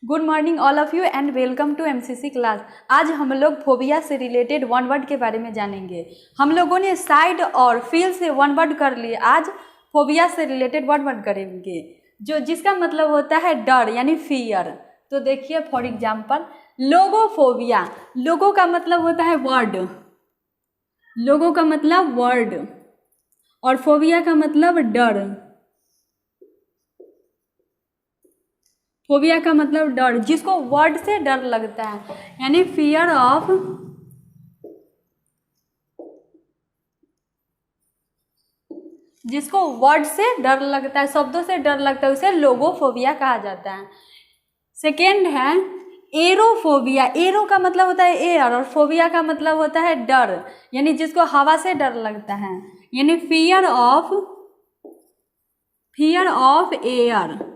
Good morning all of you and welcome to MCC class. आज हम लोग phobia से रिलेटेड वन वर्ड के बारे में जानेंगे। हम लोगों ने साइड और फील से वन वर्ड कर लिए, आज फोबिया से रिलेटेड वन वर्ड करेंगे जो जिसका मतलब होता है डर यानी फियर। तो देखिए फॉर एग्जाम्पल लोगोफोबिया। लोगो का मतलब होता है वर्ड, लोगो का मतलब वर्ड और फोबिया का मतलब डर। फोबिया का मतलब डर, जिसको वर्ड से डर लगता है यानी फियर ऑफ जिसको वर्ड से डर लगता है, शब्दों से डर लगता है, उसे लोगोफोबिया कहा जाता है। सेकेंड है एरोफोबिया। एरो का मतलब होता है एयर और फोबिया का मतलब होता है डर, यानी जिसको हवा से डर लगता है, यानी फियर ऑफ एयर।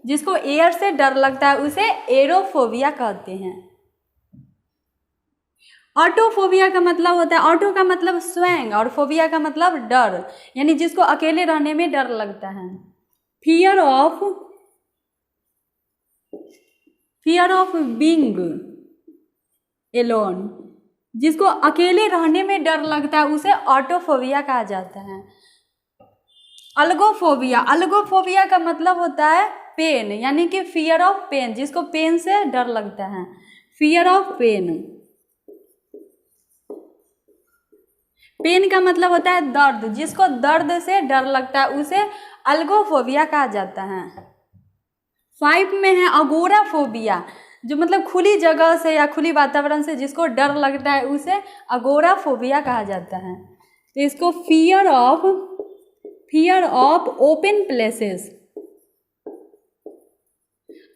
जिसको एयर से डर लगता है उसे एरोफोबिया कहते हैं। ऑटोफोबिया का मतलब होता है, ऑटो का मतलब स्वयं और फोबिया का मतलब डर, यानी जिसको अकेले रहने में डर लगता है। Fear of being alone. जिसको अकेले रहने में डर लगता है उसे ऑटोफोबिया कहा जाता है। अलगोफोबिया। अलगोफोबिया का मतलब होता है पेन, यानी कि फियर ऑफ पेन, जिसको पेन से डर लगता है, फियर ऑफ पेन। पेन का मतलब होता है दर्द, जिसको दर्द से डर लगता है उसे अलगोफोबिया कहा जाता है। 5 में है अगोराफोबिया, जो मतलब खुली जगह से या खुली वातावरण से जिसको डर लगता है उसे अगोराफोबिया कहा जाता है। तो इसको fear of open places.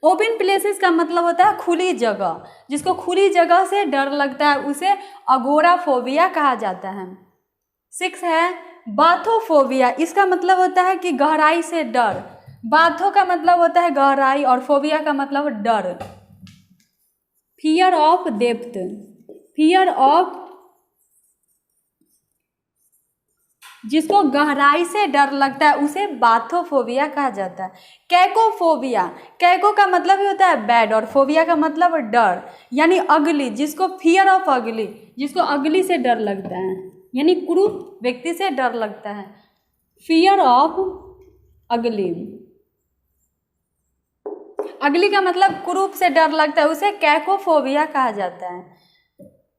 Open places का मतलब होता है खुली जगह, जिसको खुली जगह से डर लगता है उसे अगोराफोबिया कहा जाता है। 6 है बाथोफोबिया। इसका मतलब होता है कि गहराई से डर। बाथो का मतलब होता है गहराई और फोबिया का मतलब डर। Fear of depth. Fear of जिसको गहराई से डर लगता है उसे बाथोफोबिया कहा जाता है। कैकोफोबिया। कैको का मतलब ही होता है बैड और फोबिया का मतलब डर, यानी अगली। जिसको फियर ऑफ अगली, जिसको अगली से डर लगता है, यानी क्रूर व्यक्ति से डर लगता है। फियर ऑफ अगली। अगली का मतलब क्रूप से डर लगता है, उसे कैकोफोबिया कहा जाता है।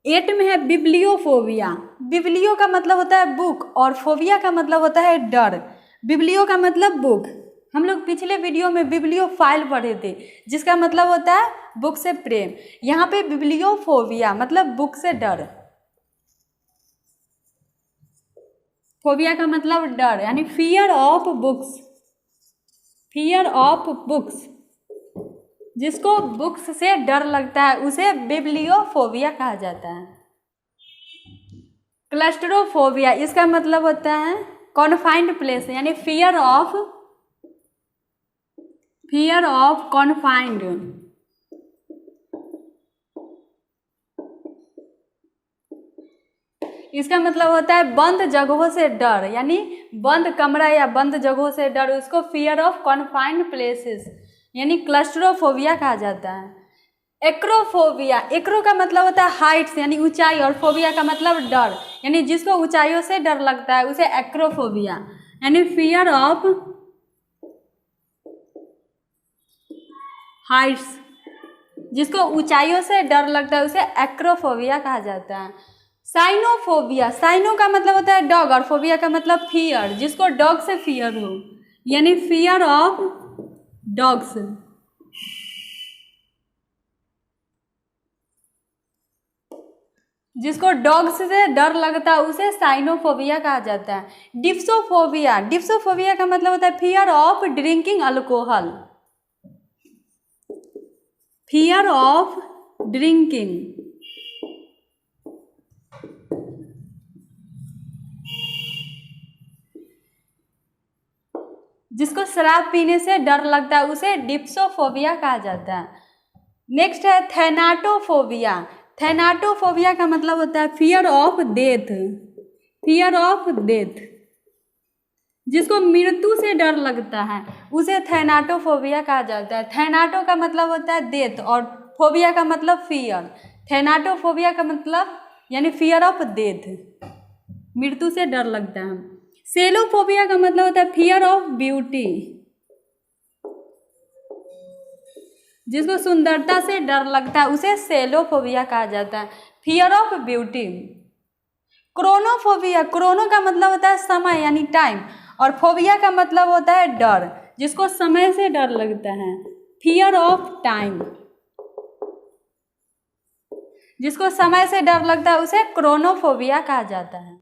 8 में है बिब्लियोफोबिया। बिब्लियो का मतलब होता है बुक और फोबिया का मतलब होता है डर। बिब्लियो का मतलब बुक। हम लोग पिछले वीडियो में बिब्लियो फाइल पढ़े थे, जिसका मतलब होता है बुक से प्रेम। यहाँ पे बिब्लियोफोबिया मतलब बुक से डर। फोबिया का मतलब डर, यानी fear of books. Fear of books, जिसको बुक्स से डर लगता है उसे बिब्लियोफोबिया कहा जाता है। क्लस्टरोफोबिया। इसका मतलब होता है कॉन्फाइंड प्लेस, यानी फियर ऑफ कॉन्फाइंड। इसका मतलब होता है बंद जगहों से डर, यानी बंद कमरा या बंद जगहों से डर, उसको फियर ऑफ कॉन्फाइंड प्लेसेस यानी क्लस्टरोफोबिया कहा जाता है। एक्रोफोबिया। एक्रो का मतलब होता है हाइट्स, यानी ऊंचाई और फोबिया का मतलब डर, यानी जिसको ऊंचाइयों से डर लगता है उसे एक्रोफोबिया, यानी फियर ऑफ हाइट्स। जिसको ऊंचाइयों से डर लगता है उसे एक्रोफोबिया कहा जाता है। साइनोफोबिया। साइनो का मतलब होता है डॉग और फोबिया का मतलब फियर, जिसको डॉग से फियर हो, यानी फियर ऑफ डॉग्स। जिसको डॉग्स से डर लगता है उसे साइनोफोबिया कहा जाता है। डिप्सोफोबिया। डिप्सोफोबिया का मतलब होता है fear of drinking alcohol. Fear of drinking. जिसको शराब पीने से डर लगता है उसे डिप्सोफोबिया कहा जाता है। नेक्स्ट है थैनाटोफोबिया। थैनाटोफोबिया का मतलब होता है fear of death. Fear of death. जिसको मृत्यु से डर लगता है उसे थैनाटोफोबिया कहा जाता है। थैनाटो का मतलब होता है डेथ और फोबिया का मतलब फियर। थैनाटोफोबिया का मतलब यानी फियर ऑफ डेथ, मृत्यु से डर लगता है। सेलोफोबिया का मतलब होता है फियर ऑफ ब्यूटी, जिसको सुंदरता से डर लगता है उसे सेलोफोबिया कहा जाता है, फियर ऑफ ब्यूटी। क्रोनोफोबिया, क्रोनो का मतलब होता है समय यानी टाइम और फोबिया का मतलब होता है डर, जिसको समय से डर लगता है, फियर ऑफ टाइम। जिसको समय से डर लगता है उसे क्रोनोफोबिया कहा जाता है।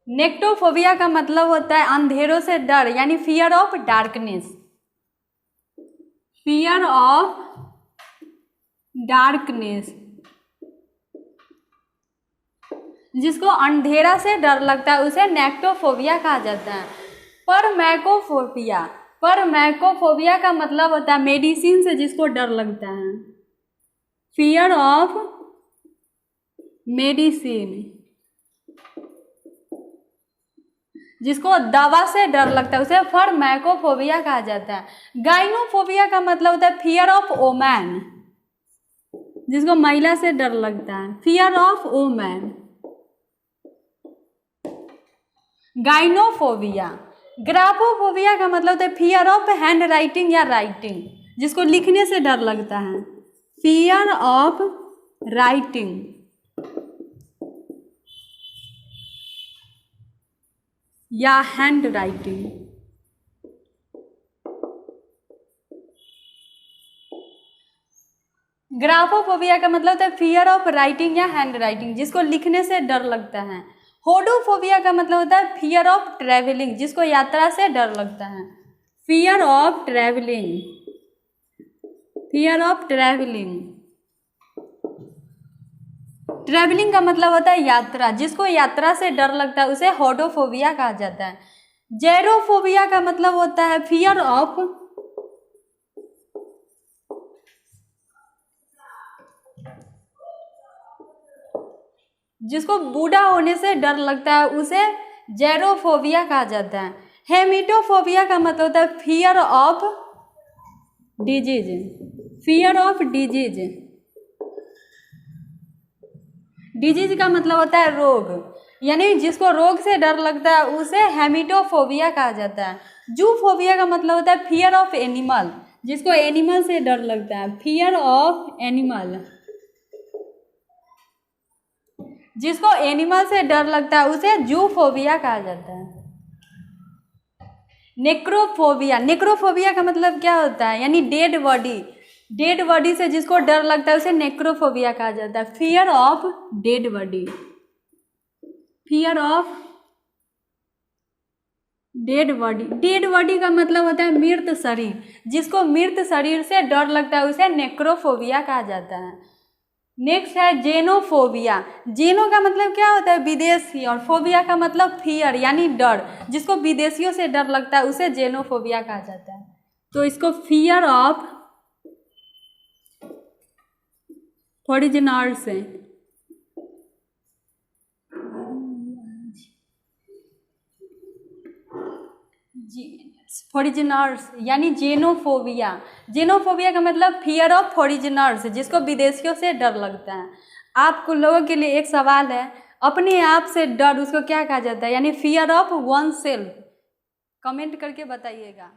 नेक्टोफोबिया का मतलब होता है अंधेरों से डर यानी fear of darkness, fear of darkness. जिसको अंधेरा से डर लगता है उसे नेक्टोफोबिया कहा जाता है। परमैकोफोबिया, परमैकोफोबिया का मतलब होता है मेडिसिन से जिसको डर लगता है, फियर ऑफ मेडिसिन। जिसको दवा से डर लगता है उसे फॉर्मैकोफोबिया कहा जाता है। गाइनोफोबिया का मतलब होता है फियर ऑफ ओमैन, जिसको महिला से डर लगता है, फियर ऑफ ओमैन। गाइनोफोबिया। ग्राफोफोबिया का मतलब होता है फियर ऑफ हैंड राइटिंग या राइटिंग, जिसको लिखने से डर लगता है, फियर ऑफ राइटिंग। या हैंड राइटिंग। ग्राफोफोबिया का मतलब होता है फियर ऑफ राइटिंग या हैंड राइटिंग, जिसको लिखने से डर लगता है। होडोफोबिया का मतलब होता है फियर ऑफ ट्रैवलिंग, जिसको यात्रा से डर लगता है, fear of travelling, fear of travelling. Travelling का मतलब होता है यात्रा, जिसको यात्रा से डर लगता है उसे होडोफोबिया कहा जाता है। जेरोफोबिया का मतलब होता है फियर ऑफ जिसको बूढ़ा होने से डर लगता है उसे जेरोफोबिया कहा जाता है। हेमिटोफोबिया का मतलब होता है fear of disease, fear of disease. Disease का मतलब होता है रोग, यानी जिसको रोग से डर लगता है उसे हेमिटोफोबिया कहा जाता है। जूफोबिया का मतलब होता है फियर ऑफ एनिमल, जिसको एनिमल से डर लगता है, फियर ऑफ एनिमल। जिसको एनिमल से डर लगता है उसे जूफोबिया कहा जाता है। नेक्रोफोबिया, नेक्रोफोबिया का मतलब क्या होता है, यानी डेड बॉडी, डेड बॉडी से जिसको डर लगता है उसे नेक्रोफोबिया कहा जाता है, fear of dead body, fear of dead body. Dead body का मतलब होता है मृत शरीर, जिसको मृत शरीर से डर लगता है उसे नेक्रोफोबिया कहा जाता है। नेक्स्ट है जेनोफोबिया। जेनो का मतलब क्या होता है, विदेशी, और फोबिया का मतलब फियर यानी डर, जिसको विदेशियों से डर लगता है उसे जेनोफोबिया कहा जाता है। तो इसको फियर ऑफ फॉरिजनर्स से, फॉरिजनर्स यानी जेनोफोबिया। जेनोफोबिया का मतलब फियर ऑफ फॉरिजनर्स, जिसको विदेशियों से डर लगता है। आप लोगों के लिए एक सवाल है, अपने आप से डर उसको क्या कहा जाता है, यानी fear of one self. Comment करके बताइएगा।